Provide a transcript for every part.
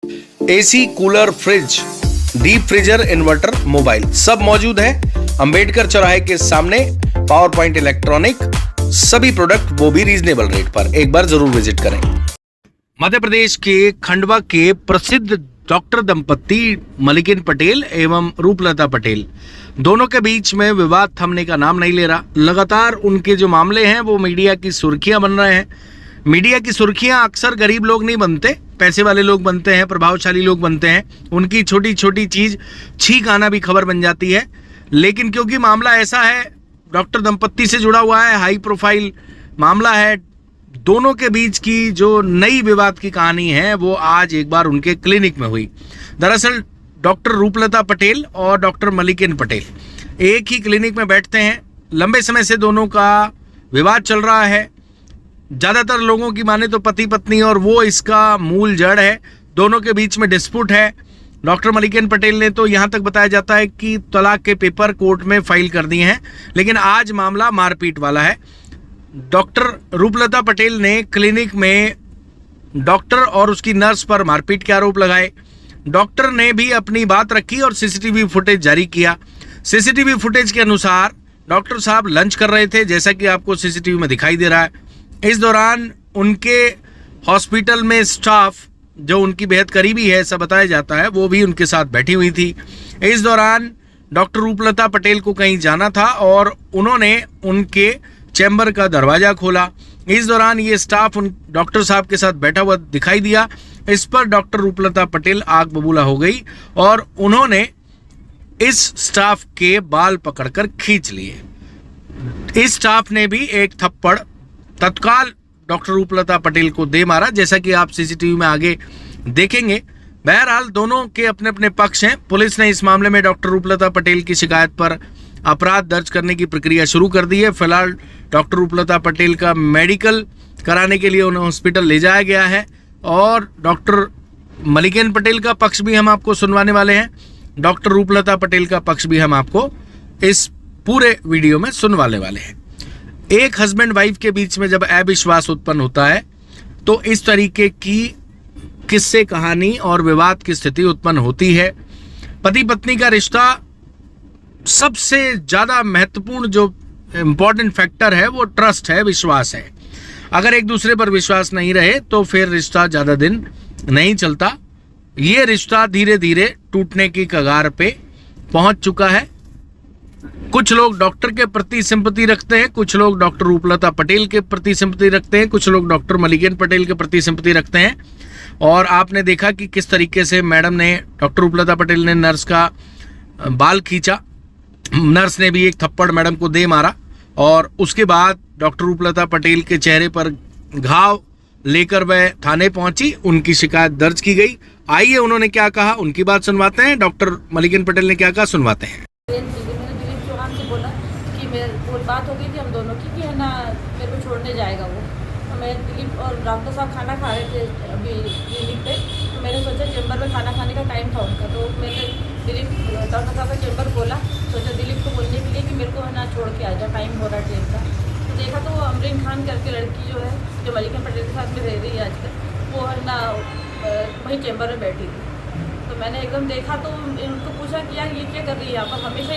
AC, cooler, fridge, deep freezer, inverter, mobile सब मौजूद है अंबेडकर चौराहे के सामने। पावर पॉइंट इलेक्ट्रॉनिक, सभी प्रोडक्ट वो भी रीजनेबल रेट पर। एक बार जरूर विजिट करें। मध्य प्रदेश के खंडवा के प्रसिद्ध डॉक्टर दंपत्ति मलिकिन पटेल एवं रूपलता पटेल दोनों के बीच में विवाद थमने का नाम नहीं ले रहा। लगातार उनके जो मामले हैं वो मीडिया की सुर्खियां बन रहे हैं। मीडिया की सुर्खियां अक्सर गरीब लोग नहीं बनते, पैसे वाले लोग बनते हैं, प्रभावशाली लोग बनते हैं। उनकी छोटी छोटी चीज छींक आना भी खबर बन जाती है। लेकिन क्योंकि मामला ऐसा है, डॉक्टर दंपत्ति से जुड़ा हुआ है, हाई प्रोफाइल मामला है, दोनों के बीच की जो नई विवाद की कहानी है वो आज एक बार उनके क्लिनिक में हुई। दरअसल डॉक्टर रूपलता पटेल और डॉक्टर मलिकिन पटेल एक ही क्लिनिक में बैठते हैं। लंबे समय से दोनों का विवाद चल रहा है। ज़्यादातर लोगों की माने तो पति पत्नी और वो इसका मूल जड़ है। दोनों के बीच में डिस्प्यूट है। डॉक्टर मलिकिन पटेल ने तो यहाँ तक बताया जाता है कि तलाक के पेपर कोर्ट में फाइल कर दिए हैं। लेकिन आज मामला मारपीट वाला है। डॉक्टर रूपलता पटेल ने क्लिनिक में डॉक्टर और उसकी नर्स पर मारपीट के आरोप लगाए। डॉक्टर ने भी अपनी बात रखी और सीसीटीवी फुटेज जारी किया। सीसीटीवी फुटेज के अनुसार डॉक्टर साहब लंच कर रहे थे, जैसा कि आपको सीसीटीवी में दिखाई दे रहा है। इस दौरान उनके हॉस्पिटल में स्टाफ जो उनकी बेहद करीबी है, ऐसा बताया जाता है, वो भी उनके साथ बैठी हुई थी। इस दौरान डॉक्टर रूपलता पटेल को कहीं जाना था और उन्होंने उनके चैम्बर का दरवाजा खोला। इस दौरान ये स्टाफ उन डॉक्टर साहब के साथ बैठा हुआ दिखाई दिया। इस पर डॉक्टर रूपलता पटेल आग बबूला हो गई और उन्होंने इस स्टाफ के बाल पकड़कर खींच लिए। इस स्टाफ ने भी एक थप्पड़ तत्काल डॉक्टर रूपलता पटेल को दे मारा, जैसा कि आप सीसीटीवी में आगे देखेंगे। बहरहाल दोनों के अपने अपने पक्ष हैं। पुलिस ने इस मामले में डॉक्टर रूपलता पटेल की शिकायत पर अपराध दर्ज करने की प्रक्रिया शुरू कर दी है। फिलहाल डॉक्टर रूपलता पटेल का मेडिकल कराने के लिए उन्हें हॉस्पिटल ले जाया गया है और डॉक्टर मलिकिन पटेल का पक्ष भी हम आपको सुनवाने वाले हैं। डॉक्टर रूपलता पटेल का पक्ष भी हम आपको इस पूरे वीडियो में सुनवाने वाले हैं। एक हस्बैंड वाइफ के बीच में जब अविश्वास उत्पन्न होता है तो इस तरीके की किस्से कहानी और विवाद की स्थिति उत्पन्न होती है। पति पत्नी का रिश्ता सबसे ज्यादा महत्वपूर्ण जो इम्पोर्टेंट फैक्टर है वो ट्रस्ट है, विश्वास है। अगर एक दूसरे पर विश्वास नहीं रहे तो फिर रिश्ता ज्यादा दिन नहीं चलता। ये रिश्ता धीरे धीरे टूटने की कगार पे पहुंच चुका है। कुछ लोग डॉक्टर के प्रति सिंपैथी रखते हैं, कुछ लोग डॉक्टर रूपलता पटेल के प्रति सिंपैथी रखते हैं, कुछ लोग डॉक्टर मलिकिन पटेल के प्रति सिंपैथी रखते हैं। और आपने देखा कि किस तरीके से मैडम ने, डॉक्टर रूपलता पटेल ने नर्स का बाल खींचा। नर्स ने भी एक थप्पड़ मैडम को दे मारा और उसके बाद डॉक्टर रूपलता पटेल के चेहरे पर घाव लेकर वह थाने पहुंची। उनकी शिकायत दर्ज की गई। आइए उन्होंने क्या कहा उनकी बात सुनवाते हैं। डॉक्टर मलिकिन पटेल ने क्या कहा सुनवाते हैं। बात हो गई थी हम दोनों की कि है ना मेरे को छोड़ने जाएगा वो। तो मैं दिलीप और डॉक्टर साहब खाना खा रहे थे अभी क्लिनिक पे। तो मैंने सोचा चैम्बर में खाना खाने का टाइम था उनका, तो मैंने दिलीप डॉक्टर साहब का चैम्बर खोला। सोचा दिलीप को बोलने के लिए कि मेरे को है ना छोड़ के आ जाओ, टाइम हो रहा है ट्रेन का। तो देखा तो वो अमरीन खान करके लड़की जो है, जो मलिकिन पटेल के साथ में रह रही है आजकल, वो है ना वहीं चैम्बर में बैठी थी। तो मैंने एकदम देखा तो उनको पूछा कि यार ये क्या कर रही है यहाँ पर। हमेशा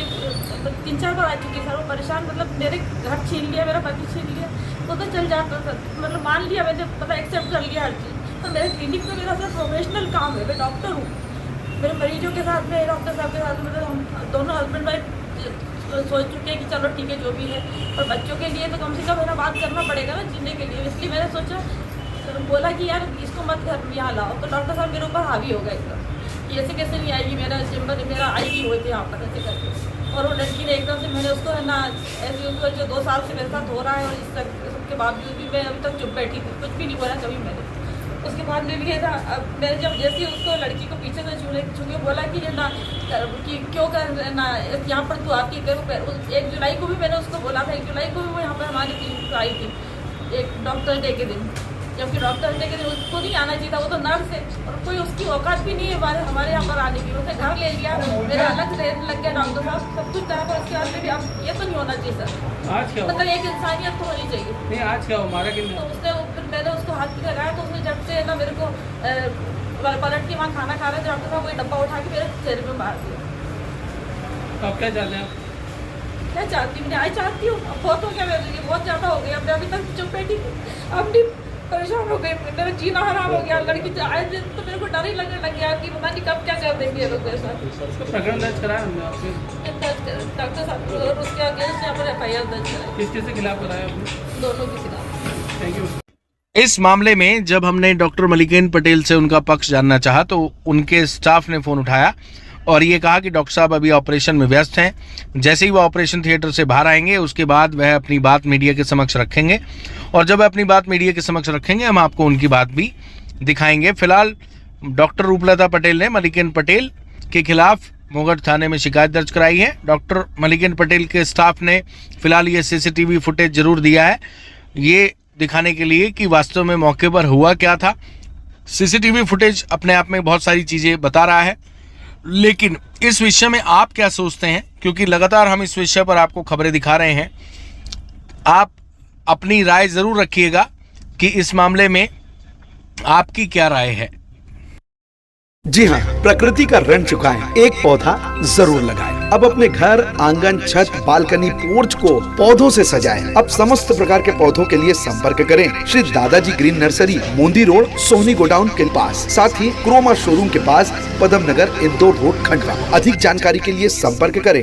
3-4 बार आ चुकी है सर, वो परेशान, मतलब मेरे घर छीन लिया, मेरा पति छीन लिया, तो चल जाता था, मतलब मान लिया मैंने, पता एक्सेप्ट कर लिया हर चीज़। तो मेरे क्लिनिक में मेरा सर प्रोफेशनल काम है, मैं डॉक्टर हूँ। मेरे मरीजों के साथ में, डॉक्टर साहब के साथ में, मतलब हम दोनों हस्बैंड वाइफ सोच चुके हैं कि चलो ठीक है जो भी है, और बच्चों के लिए तो कम से कम है ना बात करना पड़ेगा ना जीने के लिए। इसलिए मैंने सोचा, बोला कि यार इसको मत घर यहाँ लाओ। तो डॉक्टर साहब मेरे ऊपर हावी हो गए एकदम, ऐसे कैसे नहीं आएगी, मेरा चैम्बर मेरा आई भी हुए थे यहाँ पर ऐसे करके। और वो लड़की ने एकदम से, मैंने उसको है ना ऐसे उसको जो 2 साल से मेरे साथ हो रहा है और इस सबके बावजूद भी मैं अभी तक चुप बैठी थी, कुछ भी नहीं बोला कभी मैंने। उसके बाद में भी है ना, मैंने जब जैसे ही उसको लड़की को पीछे से छूके बोला कि है ना कि क्यों कर ना यहाँ पर तू आती है। 1 जुलाई को भी मैंने उसको बोला था, 1 जुलाई को भी वो यहाँ पर हमारी क्लिनिक पर आई थी, एक डॉक्टर डे के दिन। जबकि डॉक्टर ने कि उसको नहीं आना चाहिए था, वो तो नर्स है और कोई उसकी औकात भी नहीं है हमारे यहाँ पर आने की। उसने घर ले लिया, मेरा अलग रेट लग गया, डॉक्टर साहब सब कुछ करा, पर उसके बाद में भी अब ये तो नहीं होना चाहिए सर। आज क्या मतलब एक इंसानियत तो होनी चाहिए। नहीं आज क्या हमारा तो उसने फिर मैंने उसको हाथ भी लगाया, तो उसने जब से ना मेरे को पलट के वहाँ खाना खा रहे थे, डॉक्टर साहब वही डब्बा उठा के मेरे चेहरे पे मार दिया। तो आप क्या चाहते हैं? क्या चाहती हूँ, न्याय चाहती हूँ। अब बहुत हो गया मेरे लिए, बहुत ज़्यादा हो गया। मैं अभी तक चुप बैठी थी, अब भी परेशान हो गई, मेरा जीना हराम हो गया। लड़की आए दिन तो मेरे को डर ही लगने लग गया कि पता नहीं कब क्या कर देंगे ये लोग मेरे साथ। इसका प्रकरण दर्ज कराया हमने आपसे? डॉक्टर साहब और उसके अगेंस्ट यहाँ पर FIR दर्ज कराई, किस किस के खिलाफ कराया आपने? दोनों के खिलाफ। Thank you. इस मामले में जब हमने डॉक्टर मलिकेन पटेल से उनका पक्ष जानना चाहा तो उनके स्टाफ ने फ़ोन उठाया और ये कहा कि डॉक्टर साहब अभी ऑपरेशन में व्यस्त हैं। जैसे ही वो ऑपरेशन थिएटर से बाहर आएंगे उसके बाद वह अपनी बात मीडिया के समक्ष रखेंगे और जब वह अपनी बात मीडिया के समक्ष रखेंगे हम आपको उनकी बात भी दिखाएंगे। फिलहाल डॉक्टर रूपलता पटेल ने मलिकेन पटेल के खिलाफ मोगट थाने में शिकायत दर्ज कराई है। डॉक्टर मलिकेन पटेल के स्टाफ ने फिलहाल ये CCTV फुटेज जरूर दिया है, ये दिखाने के लिए कि वास्तव में मौके पर हुआ क्या था। CCTV फुटेज अपने आप में बहुत सारी चीज़ें बता रहा है, लेकिन इस विषय में आप क्या सोचते हैं, क्योंकि लगातार हम इस विषय पर आपको खबरें दिखा रहे हैं। आप अपनी राय ज़रूर रखिएगा कि इस मामले में आपकी क्या राय है। जी हाँ, प्रकृति का ऋण चुकाएं, एक पौधा जरूर लगाएं। अब अपने घर, आंगन, छत, बालकनी, पोर्च को पौधों से सजाएं। अब समस्त प्रकार के पौधों के लिए संपर्क करें श्री दादाजी ग्रीन नर्सरी, मोंदी रोड, सोहनी गोडाउन के पास, साथ ही क्रोमा शोरूम के पास, पदम नगर, इंदौर रोड, खंडवा। अधिक जानकारी के लिए संपर्क करें।